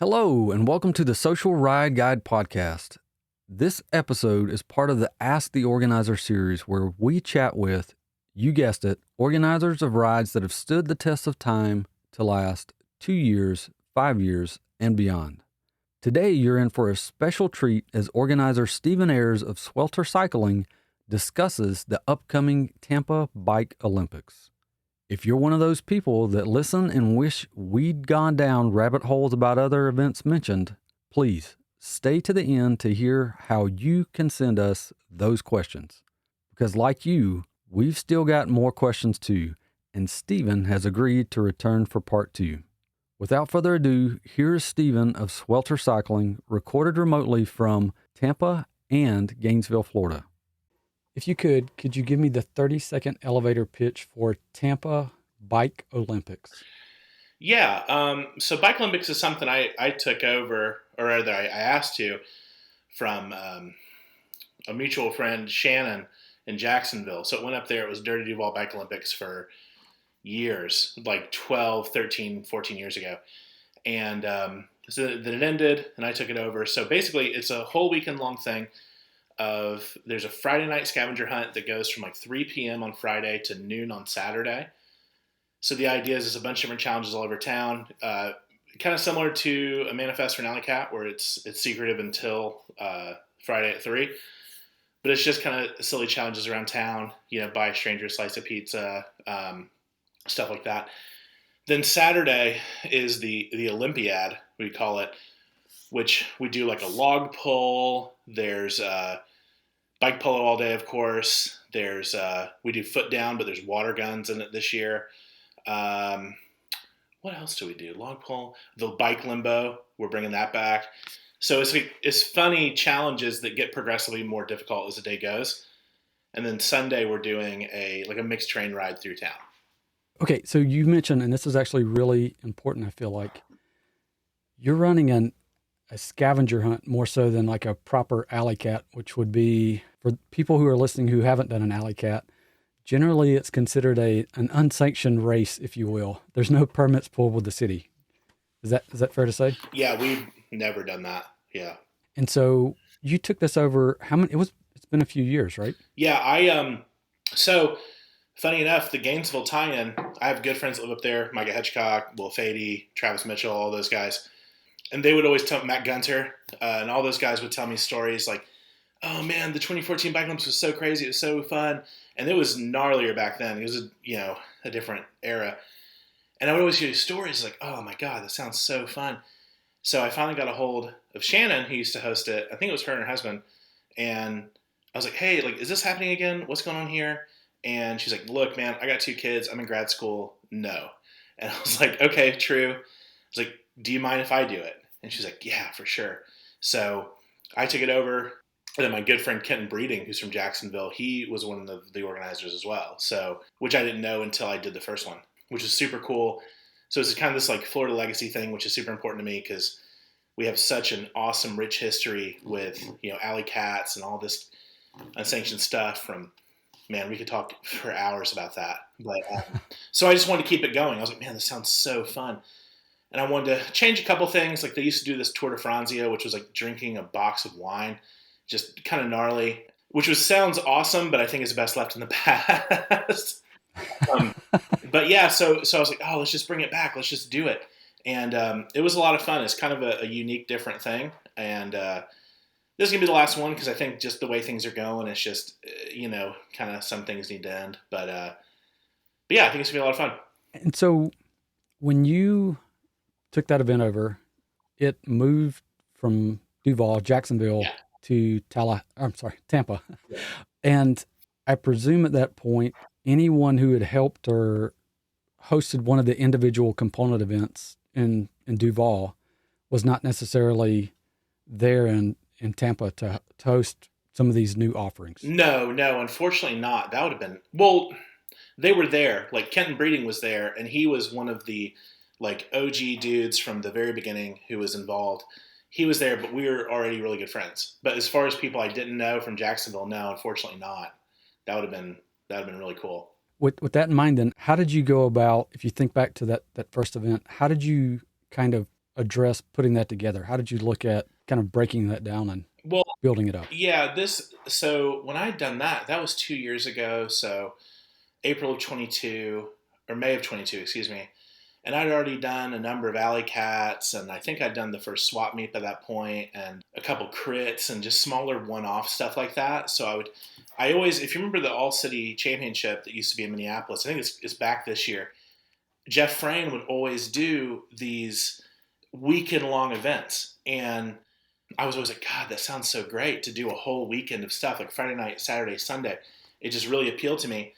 Hello, and welcome to the Social Ride Guide podcast. This episode is part of the Ask the Organizer series where we chat with, you guessed it, organizers of rides that have stood the test of time to last 2 years, 5 years, and beyond. Today, you're in for a special treat as organizer Steven Ayers of Swelter Cycling discusses the upcoming Tampa Bike Olympics. If you're one of those people that listen and wish we'd gone down rabbit holes about other events mentioned, please stay to the end to hear how you can send us those questions. Because like you, we've still got more questions too, and Steven has agreed to return for part 2. Without further ado, here's Steven of Swelter Cycling, recorded remotely from Tampa and Gainesville, Florida. If you could you give me the 30-second elevator pitch for Tampa Bike Olympics? Yeah. So Bike Olympics is something I took over, or rather I asked to, from a mutual friend, Shannon, in Jacksonville. So it went up there. It was Dirty Duval Bike Olympics for years, like 12, 13, 14 years ago. And so then it ended, and I took it over. So basically, it's a whole weekend long thing. There's a Friday night scavenger hunt that goes from like 3 p.m. on Friday to noon on Saturday. So the idea is there's a bunch of different challenges all over town, kind of similar to a manifest for an alley cat where it's secretive until Friday at 3. But it's just kind of silly challenges around town, buy a stranger a slice of pizza, stuff like that. Then Saturday is the Olympiad, we call it, which we do like a log pull. There's bike polo all day, of course. There's we do foot down, but there's water guns in it this year. What else do we do? Log pull, the bike limbo. We're bringing that back. So it's funny challenges that get progressively more difficult as the day goes. And then Sunday we're doing a mixed train ride through town. Okay, so you mentioned, and this is actually really important, I feel like, you're running a scavenger hunt more so than like a proper alley cat, which would be, for people who are listening who haven't done an alley cat, generally it's considered an unsanctioned race, if you will. There's no permits pulled with the city. Is that fair to say? Yeah, we've never done that. Yeah. And so you took this over, it's been a few years, right? Yeah, so funny enough, the Gainesville tie-in, I have good friends that live up there, Micah Hitchcock, Will Fady, Travis Mitchell, all those guys. And they would always tell Matt Gunter, and all those guys would tell me stories like, oh man, the 2014 Bike Olympics was so crazy. It was so fun. And it was gnarlier back then. It was a different era. And I would always hear stories like, oh my God, that sounds so fun. So I finally got a hold of Shannon, who used to host it. I think it was her and her husband. And I was like, hey, is this happening again? What's going on here? And she's like, look, man, I got 2 kids. I'm in grad school. No. And I was like, okay, true. I was like, do you mind if I do it? And she's like, yeah, for sure. So I took it over. And then my good friend Kenton Breeding, who's from Jacksonville, he was one of the organizers as well. So, which I didn't know until I did the first one, which is super cool. So it's kind of this like Florida legacy thing, which is super important to me because we have such an awesome, rich history with, alley cats and all this unsanctioned stuff from, man, we could talk for hours about that. But so I just wanted to keep it going. I was like, man, this sounds so fun. And I wanted to change a couple things. Like they used to do this Tour de Franzia, which was like drinking a box of wine, just kind of gnarly, which sounds awesome, but I think is best left in the past. But yeah, so I was like, oh, let's just bring it back. Let's just do it. And it was a lot of fun. It's kind of a unique, different thing. And this is going to be the last one because I think just the way things are going, it's just, kind of some things need to end. But yeah, I think it's going to be a lot of fun. And so when you took that event over, it moved from Duval, Jacksonville, to Tampa. Yeah. And I presume at that point, anyone who had helped or hosted one of the individual component events in Duval was not necessarily there in Tampa to host some of these new offerings. No, unfortunately not. That would have been, well, they were there. Like Kenton Breeding was there, and he was one of the OG dudes from the very beginning who was involved. He was there, but we were already really good friends. But as far as people I didn't know from Jacksonville, no, unfortunately not. That would have been really cool. With that in mind, then, how did you go about, if you think back to that first event, how did you kind of address putting that together? How did you look at kind of breaking that down and Well, building it up? yeah, so when I'd done that, that was 2 years ago. So April of 22 or May of 22, excuse me. And I'd already done a number of alley cats, and I think I'd done the first swap meet by that point, and a couple crits, and just smaller one-off stuff like that. So I always, if you remember the All-City Championship that used to be in Minneapolis, I think it's back this year. Jeff Frayne would always do these weekend-long events, and I was always like, God, that sounds so great to do a whole weekend of stuff, like Friday night, Saturday, Sunday. It just really appealed to me.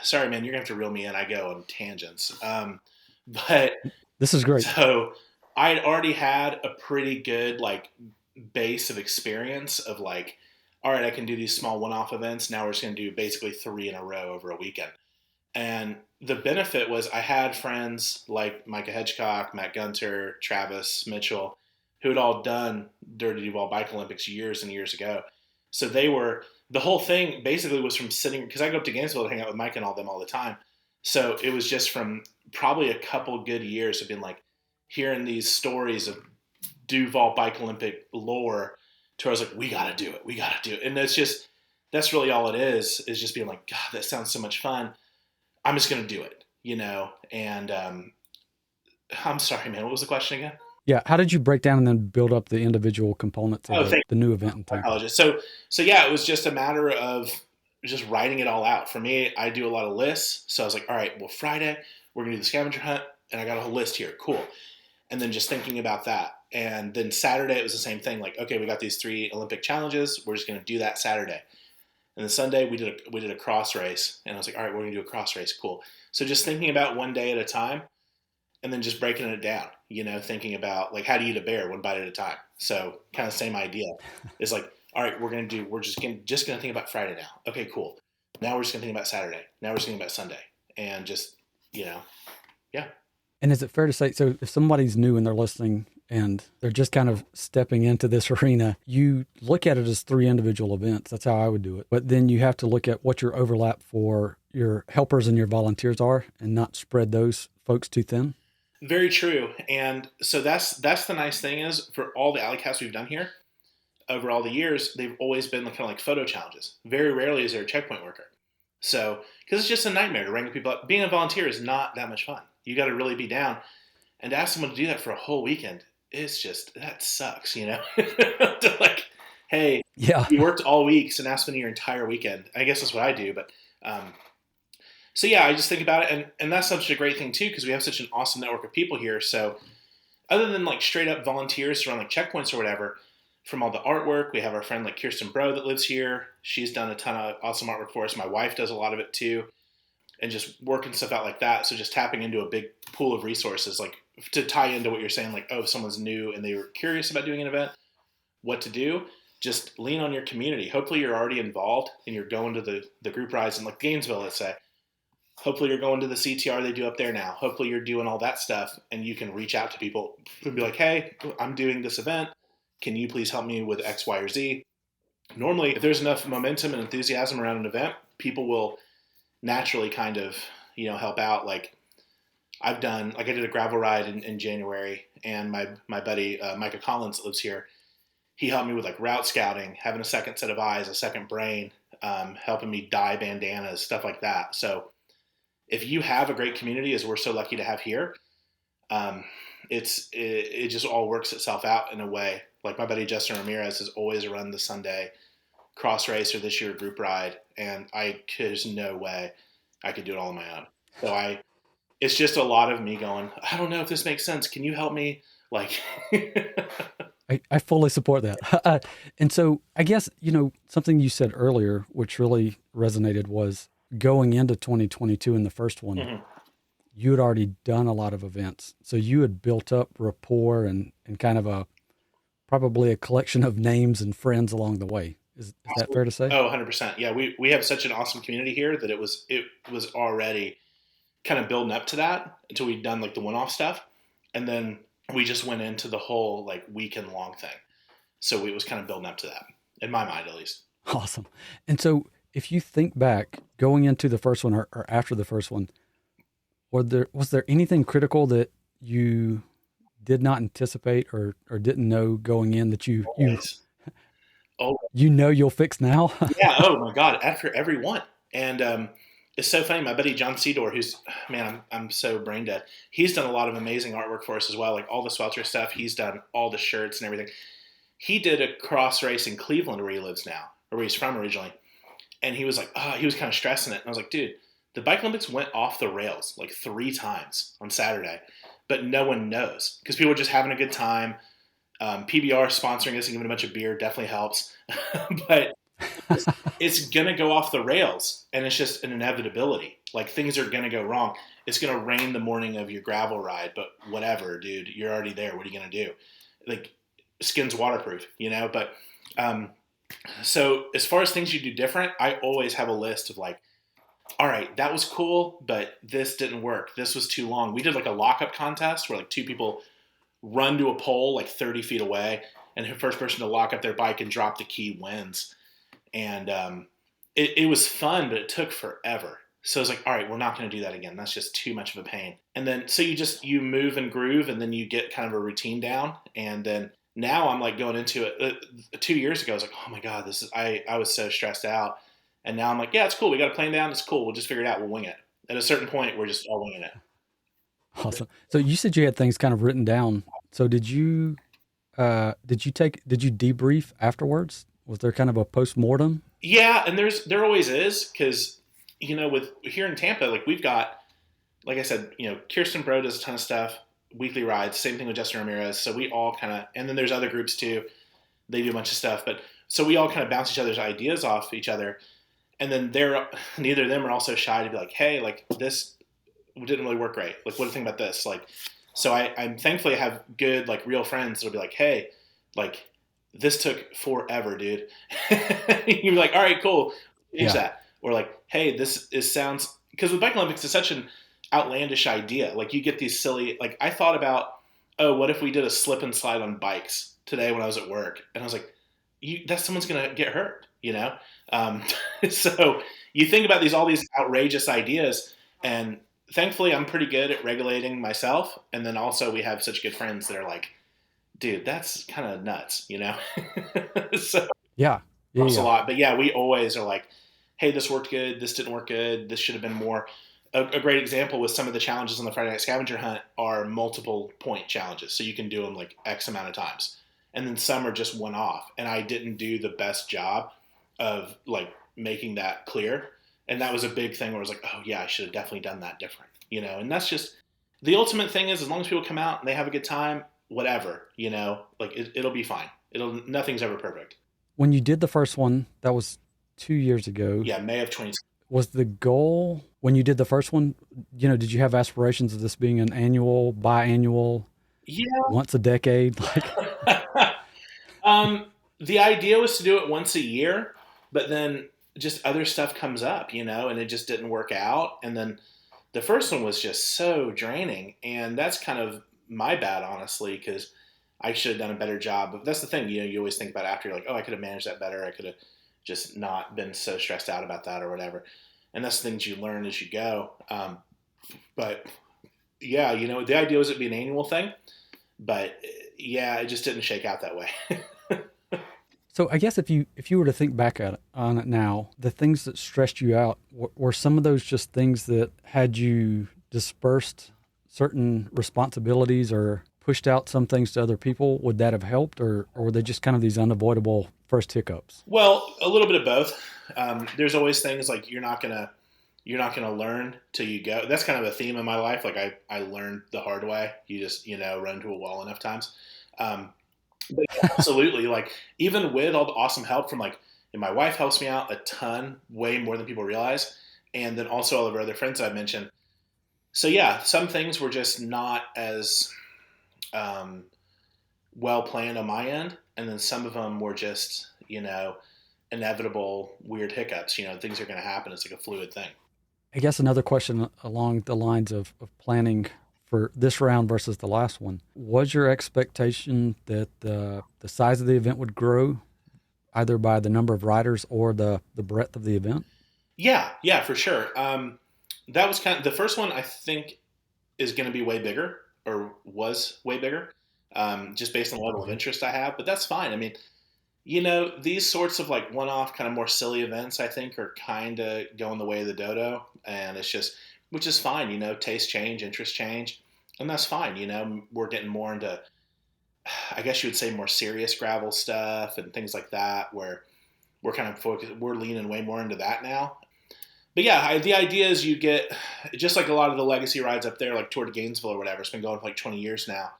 Sorry, man, you're gonna have to reel me in. I go on tangents. But this is great. So I'd already had a pretty good like base of experience of like, all right, I can do these small one-off events. Now we're just gonna do basically 3 in a row over a weekend. And the benefit was I had friends like Micah Hedgecock, Matt Gunter, Travis Mitchell, who had all done Dirty Duval Bike Olympics years and years ago. So the whole thing basically was from sitting, because I go up to Gainesville to hang out with Mike and all them all the time. So it was just from probably a couple good years of being like hearing these stories of Duval Bike Olympic lore to where I was like, we got to do it. We got to do it. And that's really all it is just being like, God, that sounds so much fun. I'm just going to do it, and I'm sorry, man. What was the question again? Yeah. How did you break down and then build up the individual components of the new event in Tampa? So yeah, it was just a matter of just writing it all out. For me, I do a lot of lists. So I was like, all right, well, Friday, we're going to do the scavenger hunt, and I got a whole list here. Cool. And then just thinking about that. And then Saturday, it was the same thing. Like, okay, we got these 3 Olympic challenges. We're just going to do that Saturday. And then Sunday, we did a cross race. And I was like, all right, we're going to do a cross race. Cool. So just thinking about one day at a time, and then just breaking it down, thinking about like, how do you eat a bear one bite at a time? So kind of same idea. It's like, all right, we're just going to think about Friday now. Okay, cool. Now we're just going to think about Saturday. Now we're just thinking about Sunday, and just, yeah. And is it fair to say, so if somebody's new and they're listening and they're just kind of stepping into this arena, you look at it as 3 individual events. That's how I would do it. But then you have to look at what your overlap for your helpers and your volunteers are, and not spread those folks too thin. Very true. And so that's the nice thing is, for all the alley cats we've done here over all the years, they've always been kind of like photo challenges. Very rarely is there a checkpoint worker. So, because it's just a nightmare to wrangle people up. Being a volunteer is not that much fun. You got to really be down. And to ask someone to do that for a whole weekend, it's just, that sucks, To like, hey, yeah, you worked all week, so now spending your entire weekend. I guess that's what I do. But so yeah, I just think about it. And that's such a great thing too, because we have such an awesome network of people here. So other than like straight up volunteers to run like checkpoints or whatever, from all the artwork, we have our friend like Kirsten Bro that lives here. She's done a ton of awesome artwork for us. My wife does a lot of it too. And just working stuff out like that. So just tapping into a big pool of resources, like to tie into what you're saying, like, oh, if someone's new and they were curious about doing an event, what to do, just lean on your community. Hopefully you're already involved and you're going to the group rides in like Gainesville, let's say. Hopefully you're going to the CTR they do up there now. Hopefully you're doing all that stuff, and you can reach out to people and be like, hey, I'm doing this event. Can you please help me with X, Y, or Z? Normally, if there's enough momentum and enthusiasm around an event, people will naturally kind of, help out. Like I did a gravel ride in January, and my buddy, Micah Collins, that lives here, he helped me with like route scouting, having a second set of eyes, a second brain, helping me dye bandanas, stuff like that. So if you have a great community, as we're so lucky to have here, it just all works itself out in a way. Like my buddy Justin Ramirez has always run the Sunday cross race, or this year group ride, and there's no way I could do it all on my own. So it's just a lot of me going, I don't know if this makes sense. Can you help me? Like, I fully support that. And so I guess, something you said earlier, which really resonated, was going into 2022 in the first one, mm-hmm. you had already done a lot of events. So you had built up rapport and kind of probably a collection of names and friends along the way. Is that fair to say? Oh, 100%. Yeah, we have such an awesome community here that it was already kind of building up to that until we'd done like the one-off stuff. And then we just went into the whole like weekend long thing. So it was kind of building up to that, in my mind at least. Awesome. And so if you think back going into the first one or after the first one, was there anything critical that you did not anticipate or didn't know going in that Always. Oh, you'll fix now? yeah. Oh my God. After every one. And it's so funny. My buddy John Cedor, who's, man, I'm so brain dead. He's done a lot of amazing artwork for us as well. Like all the Swelter stuff. He's done all the shirts and everything. He did a cross race in Cleveland where he lives now, or where he's from originally. And he was like, he was kind of stressing it. And I was like, dude, the Bike Olympics went off the rails like 3 times on Saturday, but no one knows because people are just having a good time. PBR sponsoring us and giving a bunch of beer definitely helps, but it's going to go off the rails, and it's just an inevitability. Like things are going to go wrong. It's going to rain the morning of your gravel ride, but whatever, dude, you're already there. What are you going to do? Like skin's waterproof, but so as far as things you do different, I always have a list of like, all right, that was cool, but this didn't work. This was too long. We did like a lockup contest where like 2 people run to a pole like 30 feet away, and the first person to lock up their bike and drop the key wins. And it was fun, but it took forever. So I was like, all right, we're not going to do that again. That's just too much of a pain. And then so you move and groove, and then you get kind of a routine down. And then now I'm like going into it. 2 years ago, I was like, oh my God, I was so stressed out. And now I'm like, yeah, it's cool. We got a plan down. It's cool. We'll just figure it out. We'll wing it. At a certain point, we're just all winging it. Awesome. So you said you had things kind of written down. So did you debrief afterwards? Was there kind of a post-mortem? Yeah, and there always is, because with here in Tampa, like we've got, like I said, Kirsten Bro does a ton of stuff, weekly rides. Same thing with Justin Ramirez. So we all kind of, and then there's other groups too. They do a bunch of stuff, but so we all kind of bounce each other's ideas off each other, and then neither of them are also shy to be like, hey, like this didn't really work right. Like, what do you think about this? Like, so I'm thankfully have good, like real friends that'll be like, hey, like this took forever, dude. You're like, all right, cool. Change that. Or like, hey, sounds, because with Bike Olympics, it's such an outlandish idea. Like you get these silly, like I thought about, what if we did a slip and slide on bikes today when I was at work? And I was like, someone's going to get hurt, So you think about all these outrageous ideas, and thankfully I'm pretty good at regulating myself. And then also we have such good friends that are like, dude, that's kind of nuts, So yeah. A lot. But yeah, we always are like, hey, this worked good. This didn't work good. This should have been more. A great example was some of the challenges on the Friday Night Scavenger Hunt are multiple point challenges. So you can do them like X amount of times. And then some are just one off. And I didn't do the best job of like making that clear. And that was a big thing where I was like, oh yeah, I should have definitely done that different, and that's just the ultimate thing is as long as people come out and they have a good time, whatever, like it'll be fine. Nothing's ever perfect. When you did the first one, that was 2 years ago. Yeah. May of 20. Was the goal when you did the first one, did you have aspirations of this being an annual, biannual, once a decade? Like, the idea was to do it once a year, but then just other stuff comes up, and it just didn't work out. And then the first one was just so draining, and that's kind of my bad, honestly, because I should have done a better job. But that's the thing, you always think about after, you're like, oh, I could have managed that better. I could have just not been so stressed out about that or whatever. And that's the things you learn as you go. But yeah, the idea was it'd be an annual thing, but yeah, it just didn't shake out that way. So I guess if you were to think back on it now, the things that stressed you out, were some of those just things that had you dispersed certain responsibilities or pushed out some things to other people? Would that have helped, or were they just kind of these unavoidable first hiccups? Well, a little bit of both. There's always things like you're not gonna learn till you go. That's kind of a theme in my life. Like I learned the hard way. You just run to a wall enough times. But absolutely, like even with all the awesome help from and my wife helps me out a ton, way more than people realize, and then also all of our other friends I've mentioned. So yeah, some things were just not as well planned on my end, and then some of them were just inevitable weird hiccups. Things are going to happen. It's like a fluid thing. I guess another question along the lines of planning for this round versus the last one. Was your expectation that the size of the event would grow either by the number of riders or the breadth of the event? Yeah, for sure. That was kind of the first one. I think is going to be way bigger. or was way bigger, just based on the level of interest I have. But that's fine. I mean, these sorts of like one-off kind of more silly events, I think, are kind of going the way of the dodo, and it's just, which is fine. Taste change, interest change, and that's fine. We're getting more into, I guess you would say, more serious gravel stuff and things like that, where we're kind of focused, we're leaning way more into that now. But yeah, the idea is you get, just like a lot of the legacy rides up there, like Tour de Gainesville or whatever, it's been going for like 20 years now,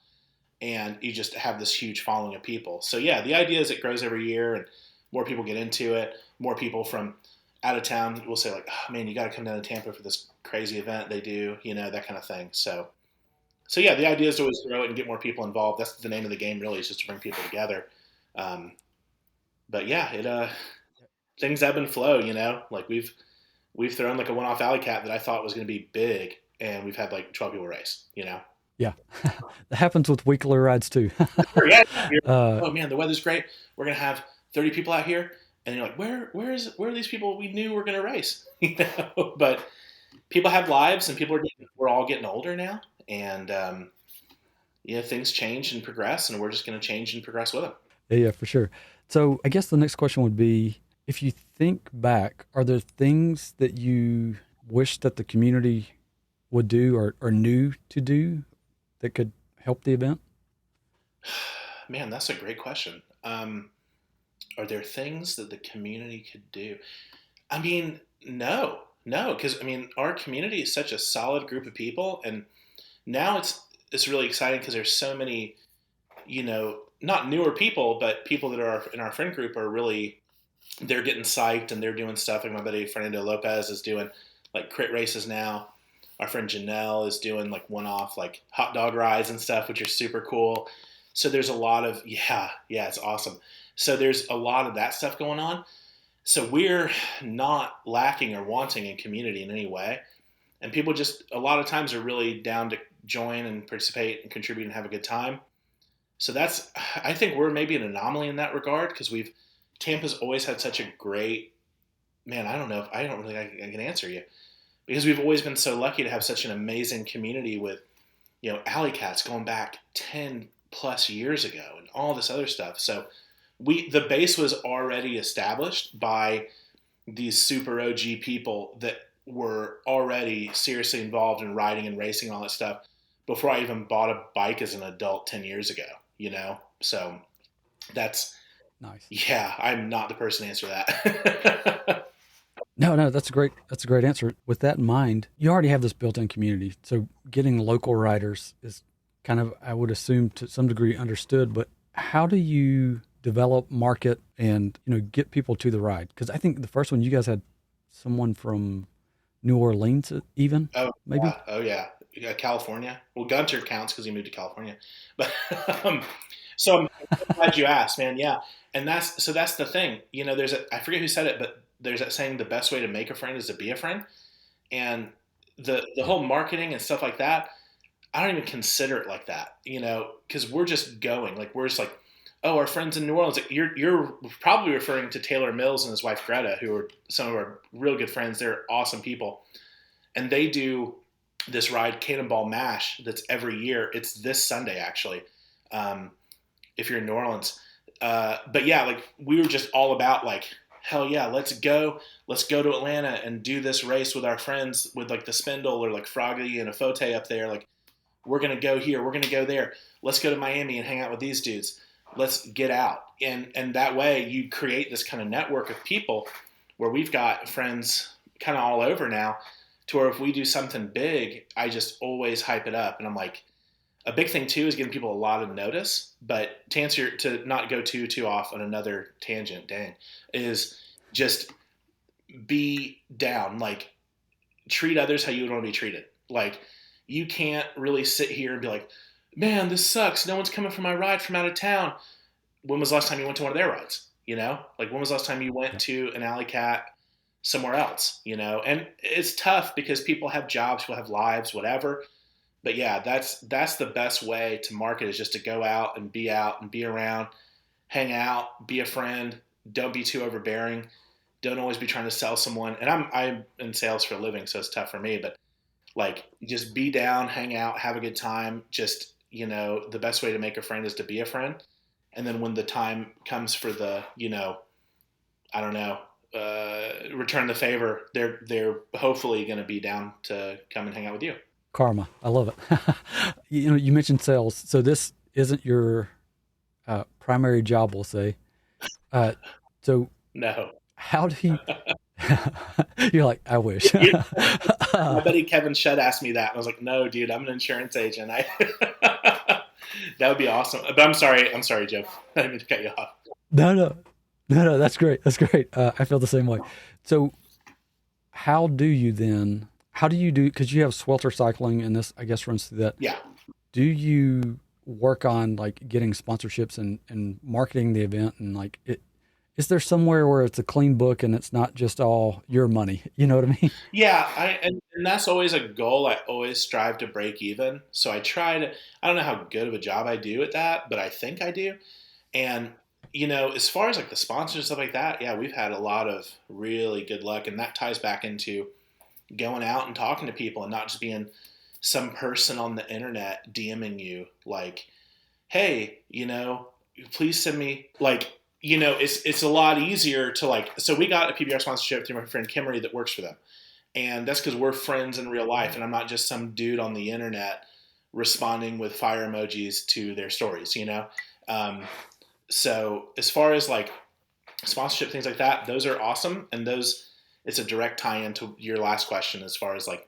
and you just have this huge following of people. So yeah, the idea is it grows every year and more people get into it. More people from out of town will say like, oh man, you got to come down to Tampa for this crazy event they do, that kind of thing. So yeah, the idea is to always grow it and get more people involved. That's the name of the game, really, is just to bring people together. Um, but yeah, things ebb and flow. Like we've thrown like a one-off alley cat that I thought was going to be big, and we've had like 12 people race. Yeah, that happens with weekly rides too. Sure, yeah. Oh man, the weather's great. We're gonna have 30 people out here, and you're like, where are these people we knew were gonna race? But people have lives, and we're all getting older now, and things change and progress, and we're just gonna change and progress with them. Yeah, for sure. So I guess the next question would be, if you think back, are there things that you wish that the community would do or knew to do that could help the event? Man, that's a great question. Are there things that the community could do? I mean, no, because our community is such a solid group of people, and now it's really exciting because there's so many, not newer people, but people that are in our friend group are really, they're getting psyched and they're doing stuff. Like my buddy Fernando Lopez is doing like crit races now. Our friend Janelle is doing like one-off like hot dog rides and stuff, which are super cool. So there's a lot of, yeah, it's awesome. So there's a lot of that stuff going on. So we're not lacking or wanting in community in any way. And people just a lot of times are really down to join and participate and contribute and have a good time. So I think we're maybe an anomaly in that regard, because Tampa's always had such a great, man, I don't know if I can answer you, because we've always been so lucky to have such an amazing community with, alley cats going back 10 plus years ago and all this other stuff. So the base was already established by these super OG people that were already seriously involved in riding and racing and all that stuff before I even bought a bike as an adult 10 years ago, So that's nice. Yeah, I'm not the person to answer that. No, that's a great answer. With that in mind, you already have this built-in community. So getting local riders is kind of, I would assume, to some degree understood, but how do you develop, market, and get people to the ride? Because I think the first one, you guys had someone from New Orleans, even. Maybe. Yeah. California. Well, Gunter counts because he moved to California, but so I'm glad you asked, man. Yeah, and that's the thing. I forget who said it, but there's that saying: the best way to make a friend is to be a friend. And the whole marketing and stuff like that, I don't even consider it like that, because we're just going, like, we're just like, oh, our friends in New Orleans. Like, you're probably referring to Taylor Mills and his wife Greta, who are some of our real good friends. They're awesome people, and they do this ride, Cannonball Mash, that's every year. It's this Sunday, actually, if you're in New Orleans. But yeah, like, we were just all about like, hell yeah, let's go to Atlanta and do this race with our friends, with like the Spindle or like Froggy and a Fote up there. Like, we're going to go here, we're going to go there. Let's go to Miami and hang out with these dudes. Let's get out. And that way you create this kind of network of people where we've got friends kind of all over now, to where if we do something big, I just always hype it up. And I'm like, a big thing too is giving people a lot of notice. But to not go too off on another tangent, is just be down. Like, treat others how you would want to be treated. Like, you can't really sit here and be like, man, this sucks. No one's coming for my ride from out of town. When was the last time you went to one of their rides? Like, when was the last time you went to an alley cat somewhere else? And it's tough because people have jobs, people have lives, whatever. But yeah, that's the best way to market, is just to go out and be around, hang out, be a friend. Don't be too overbearing. Don't always be trying to sell someone. And I'm in sales for a living, so it's tough for me. But Like, just be down, hang out, have a good time. Just, the best way to make a friend is to be a friend. And then when the time comes for the, I don't know, return the favor, they're hopefully going to be down to come and hang out with you. Karma. I love it. You mentioned sales. So this isn't your primary job, we'll say. Uh, so No. how do you, you're like, I wish. My buddy Kevin Shudd asked me that. And I was like, no, dude, I'm an insurance agent. That would be awesome. But I'm sorry, Joe. I didn't mean to cut you off. No. That's great. That's great. I feel the same way. So how do you do, because you have Swelter Cycling and this, I guess, runs through that. Yeah. Do you work on like getting sponsorships and marketing the event and like is there somewhere where it's a clean book and it's not just all your money? You know what I mean? Yeah, and that's always a goal. I always strive to break even. So I don't know how good of a job I do at that, but I think I do. And, as far as like the sponsors and stuff like that, yeah, we've had a lot of really good luck. And that ties back into going out and talking to people and not just being some person on the internet DMing you like, hey, please send me like, it's a lot easier to like, so we got a PBR sponsorship through my friend Kimmery that works for them. And that's because we're friends in real life and I'm not just some dude on the internet responding with fire emojis to their stories, So as far as like sponsorship, things like that, those are awesome. And it's a direct tie into your last question as far as like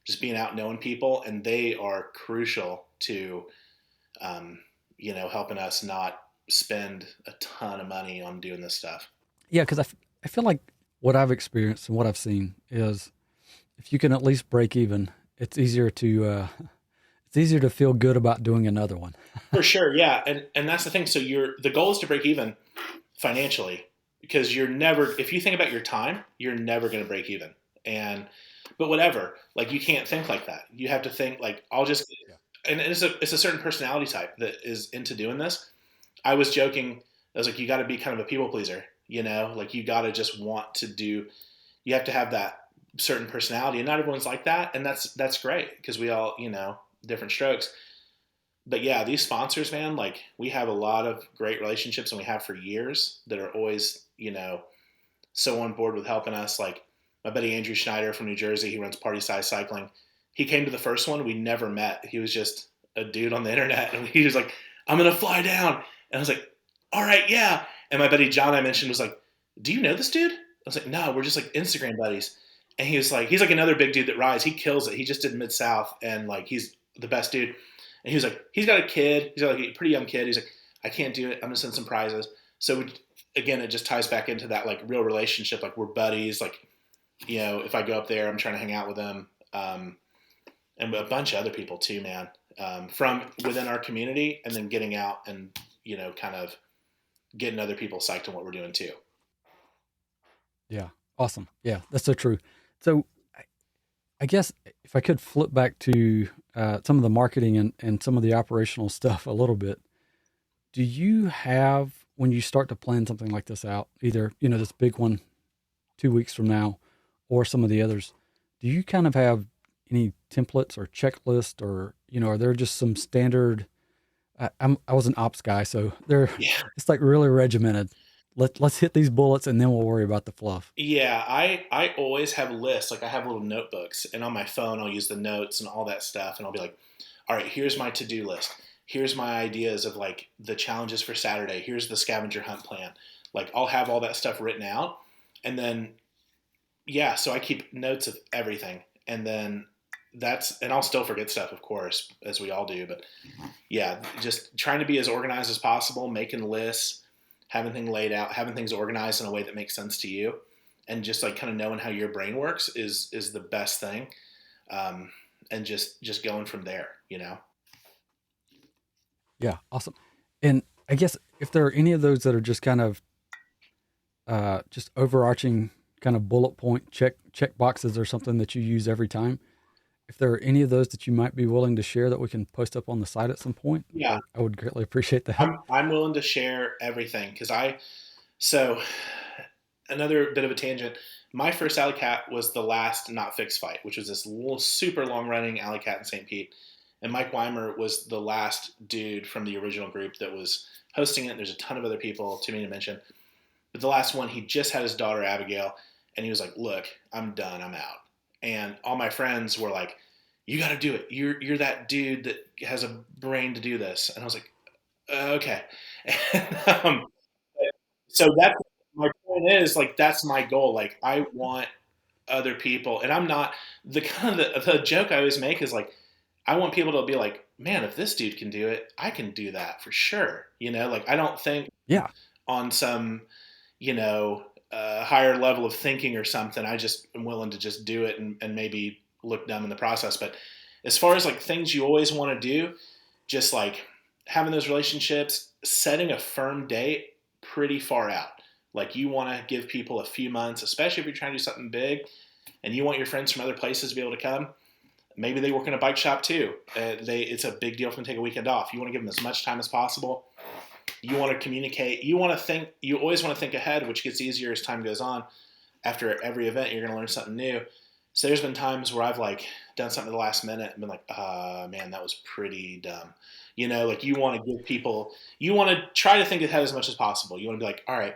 just being out knowing people. And they are crucial to, helping us not spend a ton of money on doing this stuff. Yeah, because I feel like what I've experienced and what I've seen is if you can at least break even, it's easier to feel good about doing another one. For sure, yeah, and that's the thing. So the goal is to break even financially because if you think about your time, you're never going to break even. But whatever, like you can't think like that. You have to think like and it's a certain personality type that is into doing this. I was joking. I was like, you got to be kind of a people pleaser, like you got to just want to do, you have to have that certain personality and not everyone's like that. And that's great because we all, different strokes. But yeah, these sponsors, man, like we have a lot of great relationships and we have for years that are always, so on board with helping us. Like my buddy Andrew Schneider from New Jersey, he runs Party Size Cycling. He came to the first one. We never met. He was just a dude on the internet and he was like, I'm going to fly down. And I was like, all right, yeah. And my buddy John I mentioned was like, do you know this dude? I was like, no, we're just like Instagram buddies. And he was like, he's like another big dude that rides. He kills it. He just did Mid-South and like he's the best dude. And he was like, he's got a kid. He's got like a pretty young kid. He's like, I can't do it. I'm going to send some prizes. So again, it just ties back into that like real relationship. Like we're buddies. Like, if I go up there, I'm trying to hang out with them. And a bunch of other people too, man, from within our community and then getting out and, kind of getting other people psyched on what we're doing too. Yeah. Awesome. Yeah, that's so true. So I guess if I could flip back to some of the marketing and some of the operational stuff a little bit, do you have, when you start to plan something like this out, either, this big one 2 weeks from now or some of the others, do you kind of have any templates or checklist or, are there just some standard, I was an ops guy, so it's like really regimented. Let's hit these bullets and then we'll worry about the fluff. Yeah, I always have lists. Like I have little notebooks and on my phone I'll use the notes and all that stuff and I'll be like, all right, here's my to-do list. Here's my ideas of like the challenges for Saturday. Here's the scavenger hunt plan. Like I'll have all that stuff written out and then, yeah, so I keep notes of everything and then and I'll still forget stuff, of course, as we all do. But yeah, just trying to be as organized as possible, making lists, having things laid out, having things organized in a way that makes sense to you, and just like kind of knowing how your brain works is the best thing. And just going from there, Yeah, awesome. And I guess if there are any of those that are just kind of just overarching kind of bullet point check boxes or something that you use every time, if there are any of those that you might be willing to share that we can post up on the site at some point, yeah, I would greatly appreciate that. I'm willing to share everything because another bit of a tangent. My first Alley Cat was the last Not Fixed fight, which was this little super long running Alley Cat in St. Pete. And Mike Weimer was the last dude from the original group that was hosting it. There's a ton of other people, too many to mention. But the last one, he just had his daughter Abigail, and he was like, "Look, I'm done. I'm out." And all my friends were like, "You got to do it. You're that dude that has a brain to do this." And I was like, "Okay." And, so that's my point is like that's my goal. Like I want other people, and I'm not the kind of the joke I always make is like I want people to be like, "Man, if this dude can do it, I can do that for sure." Like I don't think Yeah. on some higher level of thinking or something. I just am willing to just do it and maybe look dumb in the process. But as far as like things you always want to do, just like having those relationships, setting a firm date pretty far out. Like you want to give people a few months, especially if you're trying to do something big and you want your friends from other places to be able to come. Maybe they work in a bike shop too. It's a big deal for them to take a weekend off. You want to give them as much time as possible. You want to communicate. You want to think. You always want to think ahead, which gets easier as time goes on. After every event, you're going to learn something new. So there's been times where I've like done something at the last minute and been like, man, that was pretty dumb. Like you want to give people, you want to try to think ahead as much as possible. You want to be like, all right,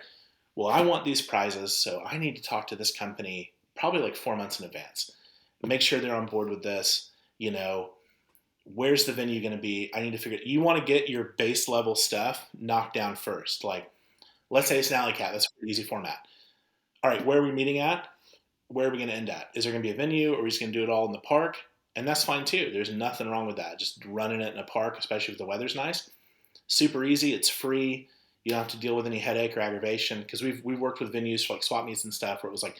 well, I want these prizes, so I need to talk to this company probably like 4 months in advance. Make sure they're on board with this. Where's the venue going to be? I need to figure it. You want to get your base level stuff knocked down first. Like, let's say it's an Alley Cat. That's a pretty easy format. All right, where are we meeting at? Where are we going to end at? Is there going to be a venue, or are we just going to do it all in the park? And that's fine too. There's nothing wrong with that. Just running it in a park, especially if the weather's nice. Super easy. It's free. You don't have to deal with any headache or aggravation because we've worked with venues for like swap meets and stuff where it was like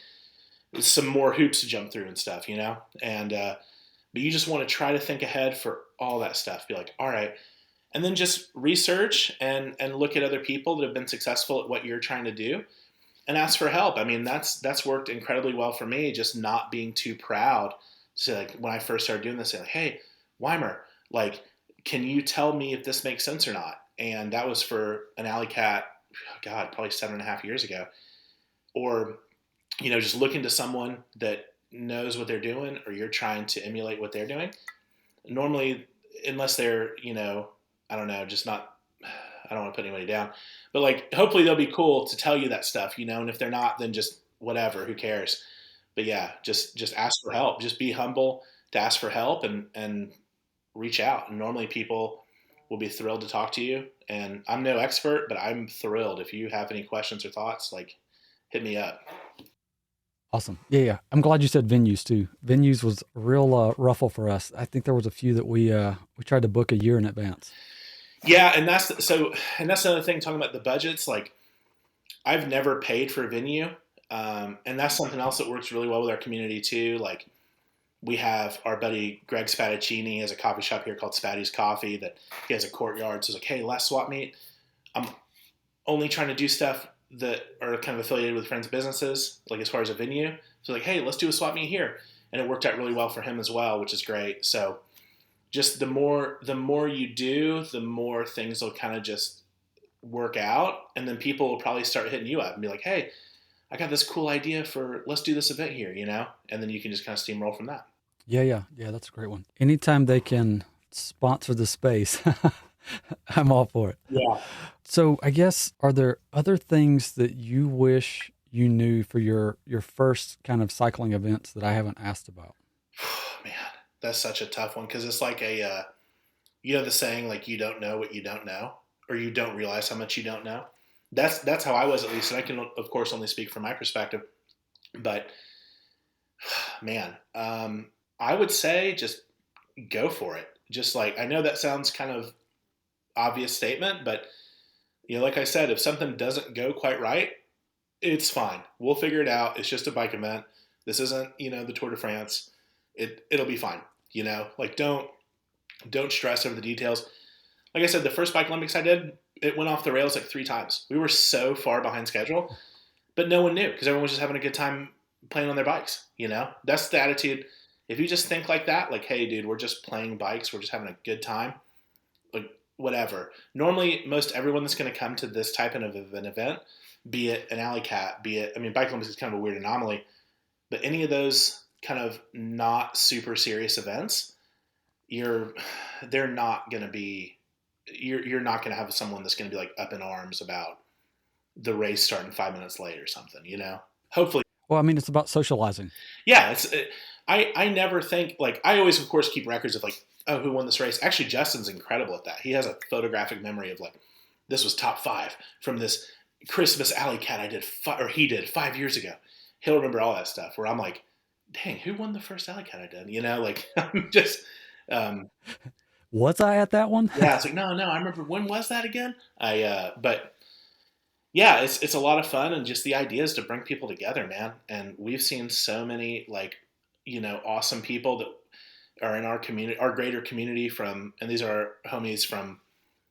some more hoops to jump through and stuff, And but you just want to try to think ahead for all that stuff. Be like, all right, and then just research and look at other people that have been successful at what you're trying to do, and ask for help. I mean, that's worked incredibly well for me. Just not being too proud. So like when I first started doing this, say like, hey, Weimer, like, can you tell me if this makes sense or not? And that was for an Alley Cat, God, probably 7.5 years ago. Or, just looking to someone that knows what they're doing, or you're trying to emulate what they're doing. Normally, unless they're, I don't know, just not, I don't want to put anybody down, but like, hopefully they'll be cool to tell you that stuff, and if they're not, then just whatever, who cares? But yeah, just ask for help. Just be humble to ask for help and reach out. And normally people will be thrilled to talk to you. And I'm no expert, but I'm thrilled. If you have any questions or thoughts, like hit me up. Awesome. Yeah. I'm glad you said venues too. Venues was a real ruffle for us. I think there was a few that we tried to book a year in advance. Yeah, and that's another thing talking about the budgets. Like, I've never paid for a venue, and that's something else that works really well with our community too. Like, we have our buddy Greg Spadaccini has a coffee shop here called Spatty's Coffee that he has a courtyard. So it's like, hey, last swap meet, I'm only trying to do stuff that are kind of affiliated with friends' businesses, like as far as a venue. So like, hey, let's do a swap meet here. And it worked out really well for him as well, which is great. So just the more you do, the more things will kind of just work out. And then people will probably start hitting you up and be like, hey, I got this cool idea for, let's do this event here, And then you can just kind of steamroll from that. Yeah, that's a great one. Anytime they can sponsor the space, I'm all for it. Yeah. So I guess, are there other things that you wish you knew for your first kind of cycling events that I haven't asked about? Man, that's such a tough one because it's like the saying, like, you don't know what you don't know, or you don't realize how much you don't know. That's how I was, at least, and I can of course only speak from my perspective. But man, I would say just go for it. Just like, I know that sounds kind of obvious statement, but like I said, if something doesn't go quite right, it's fine. We'll figure it out. It's just a bike event. This isn't, the Tour de France. It'll be fine. Like don't stress over the details. Like I said, the first Bike Olympics I did, it went off the rails like 3 times. We were so far behind schedule, but no one knew because everyone was just having a good time playing on their bikes. That's the attitude. If you just think like that, like, hey, dude, we're just playing bikes. We're just having a good time. Like, whatever. Normally, most everyone that's going to come to this type of an event, be it an alley cat, be it, I mean, Bike Olympics is kind of a weird anomaly, but any of those kind of not super serious events, they're not going to be, you're not going to have someone that's going to be like up in arms about the race starting 5 minutes late or something, you know? Hopefully. Well, I mean, it's about socializing. Yeah. I never think, like, I always, of course, keep records of like, oh, who won this race? Actually, Justin's incredible at that. He has a photographic memory of like, this was top 5 from this Christmas alley cat he did 5 years ago. He'll remember all that stuff where I'm like, dang, who won the first alley cat I did? You know, like, I'm just, was I at that one? yeah, it's like, no, I remember, when was that again? But yeah, it's a lot of fun, and just the idea is to bring people together, man. And we've seen so many, like, you know, awesome people that are in our community, our greater community and these are homies from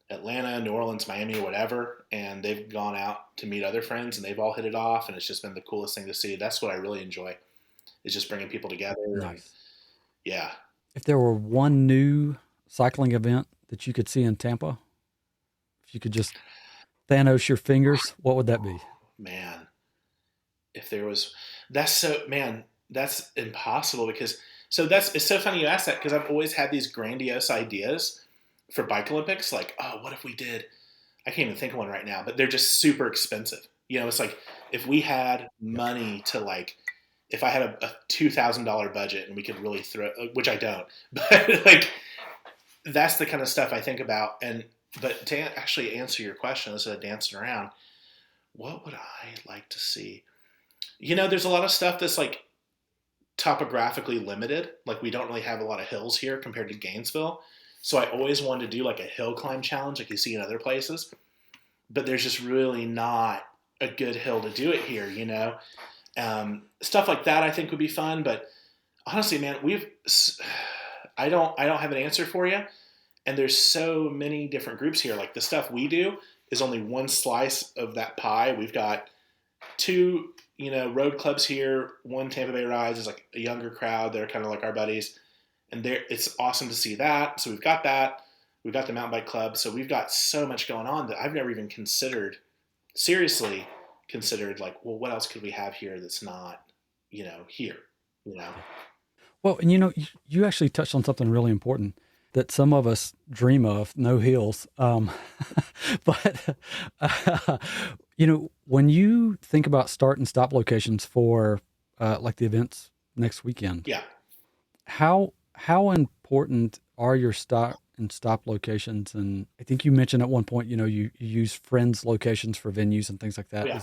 Atlanta, New Orleans, Miami, or whatever, and they've gone out to meet other friends, and they've all hit it off, and it's just been the coolest thing to see. That's what I really enjoy, is just bringing people together. Nice. And, yeah. If there were one new cycling event that you could see in Tampa, if you could just Thanos your fingers, what would that be? Man, if there was, that's impossible because, it's so funny you ask that, because I've always had these grandiose ideas for Bike Olympics. Like, oh, what if we did, I can't even think of one right now, but they're just super expensive. You know, it's like, if we had money to, like, if I had a $2,000 budget and we could really which I don't, but like, that's the kind of stuff I think about. But to actually answer your question, instead of dancing around, what would I like to see? You know, there's a lot of stuff that's like topographically limited. Like, we don't really have a lot of hills here compared to Gainesville. So I always wanted to do like a hill climb challenge like you see in other places. But there's just really not a good hill to do it here, you know? Stuff like that I think would be fun. But honestly, man, I don't have an answer for you. And there's so many different groups here. Like, the stuff we do is only one slice of that pie. We've got 2, you know, road clubs here. One, Tampa Bay Rides, is like a younger crowd. They're kind of like our buddies. And it's awesome to see that. So we've got that. We've got the mountain bike club. So we've got so much going on that I've never even seriously considered, like, well, what else could we have here that's not, you know, here, you know? Well, and you know, you actually touched on something really important that some of us dream of, no hills. But, you know, when you think about start and stop locations for like the events next weekend, yeah, how important are your start and stop locations? And I think you mentioned at one point, you know, you use friends' locations for venues and things like that. Yeah.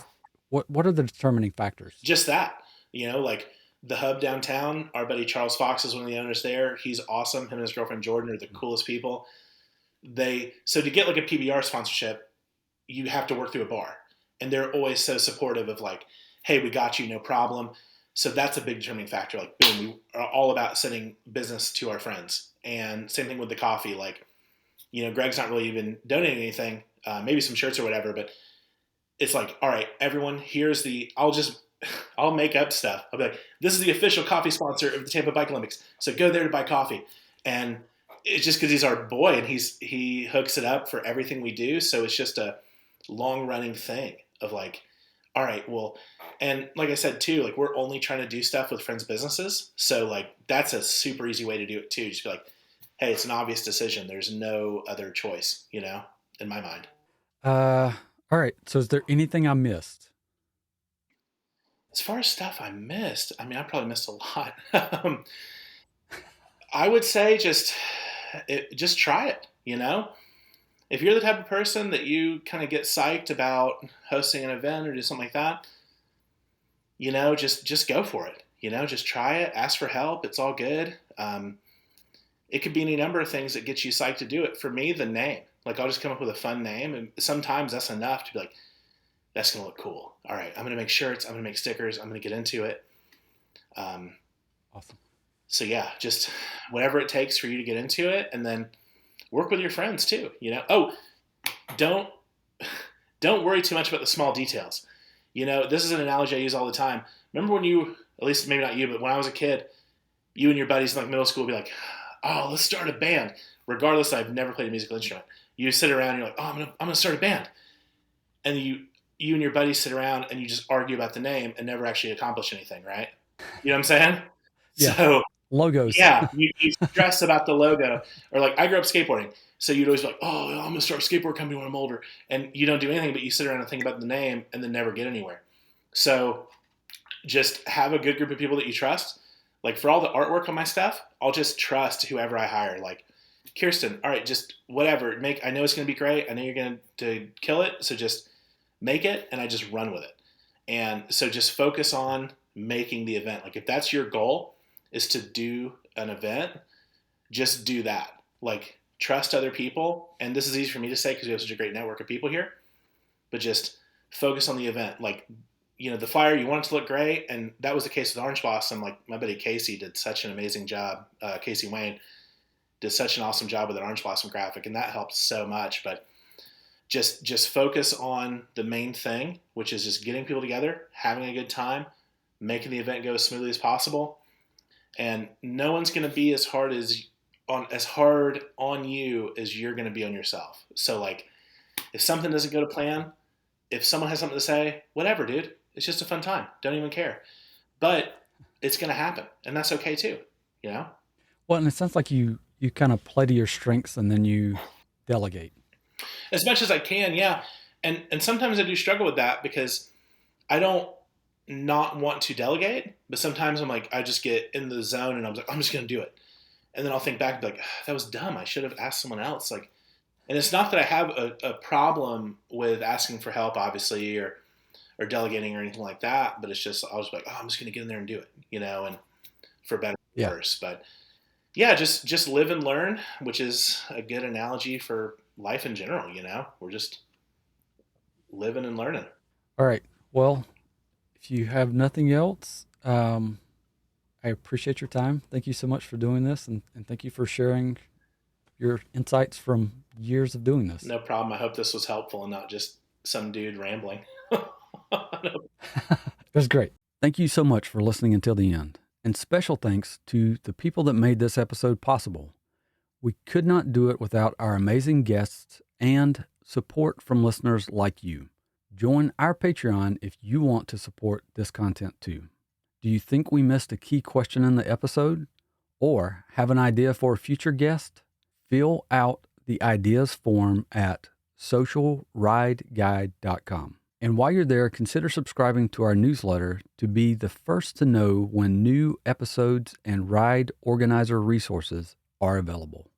What are the determining factors? Just that, you know, like the hub downtown, our buddy Charles Fox is one of the owners there. He's awesome. Him and his girlfriend Jordan are the coolest people. So to get like a PBR sponsorship, you have to work through a bar. And they're always so supportive of, like, hey, we got you, no problem. So that's a big determining factor. Like, boom, we are all about sending business to our friends. And same thing with the coffee. Like, you know, Greg's not really even donating anything, maybe some shirts or whatever, but it's like, all right, everyone, I'll make up stuff. I'll be like, this is the official coffee sponsor of the Tampa Bike Olympics. So go there to buy coffee. And it's just because he's our boy and he hooks it up for everything we do. So it's just a long running thing of like, all right, well, and like I said too, like, we're only trying to do stuff with friends' businesses. So like, that's a super easy way to do it too. Just be like, hey, it's an obvious decision. There's no other choice, you know, in my mind. All right. So is there anything I missed? As far as stuff I missed, I mean, I probably missed a lot. I would say just try it, you know? If you're the type of person that you kind of get psyched about hosting an event or do something like that, you know, just go for it. You know, just try it, ask for help. It's all good. It could be any number of things that get you psyched to do it. For me, the name. Like, I'll just come up with a fun name, and sometimes that's enough to be like, that's going to look cool. All right, I'm going to make shirts. I'm going to make stickers. I'm going to get into it. Awesome. So yeah, just whatever it takes for you to get into it, and then work with your friends too. You know, don't worry too much about the small details. You know, this is an analogy I use all the time. Remember when at least maybe not you, but when I was a kid, you and your buddies in like middle school would be like, oh, let's start a band. Regardless, I've never played a musical instrument. You sit around and you're like, oh, I'm gonna start a band. And you and your buddies sit around and you just argue about the name and never actually accomplish anything, right? You know what I'm saying? Yeah. So Logos. yeah, you stress about the logo. Or like, I grew up skateboarding. So you'd always be like, oh, I'm going to start a skateboard company when I'm older. And you don't do anything, but you sit around and think about the name and then never get anywhere. So just have a good group of people that you trust. Like for all the artwork on my stuff, I'll just trust whoever I hire. Like, Kirsten, all right, just whatever. I know it's going to be great. I know you're going to kill it. So just make it, and I just run with it. And so just focus on making the event. Like if that's your goal, is to do an event, just do that. Like trust other people. And this is easy for me to say because we have such a great network of people here, but just focus on the event. Like, the flyer, you want it to look great. And that was the case with Orange Blossom. Like my buddy Casey did such an amazing job. Casey Wayne did such an awesome job with an Orange Blossom graphic, and that helped so much. But just focus on the main thing, which is just getting people together, having a good time, making the event go as smoothly as possible. And no one's going to be as hard on you as you're going to be on yourself. So like, if something doesn't go to plan, if someone has something to say, whatever, dude, it's just a fun time. Don't even care. But it's going to happen, and that's okay too. Well, and it sounds like you kind of play to your strengths and then you delegate. As much as I can, yeah. And sometimes I do struggle with that because I don't not want to delegate, but sometimes I'm like, I just get in the zone and I'm like, I'm just going to do it. And then I'll think back and be like, that was dumb. I should have asked someone else. Like, and it's not that I have a problem with asking for help, obviously, or delegating or anything like that, but it's just, I was like, oh, I'm just going to get in there and do it, and for better or worse. But yeah, just live and learn, which is a good analogy for life in general. We're just living and learning. All right. Well, if you have nothing else, I appreciate your time. Thank you so much for doing this, and thank you for sharing your insights from years of doing this. No problem. I hope this was helpful and not just some dude rambling. It was great. Thank you so much for listening until the end. And special thanks to the people that made this episode possible. We could not do it without our amazing guests and support from listeners like you. Join our Patreon if you want to support this content too. Do you think we missed a key question in the episode? Or have an idea for a future guest? Fill out the ideas form at socialrideguide.com. And while you're there, consider subscribing to our newsletter to be the first to know when new episodes and ride organizer resources are available.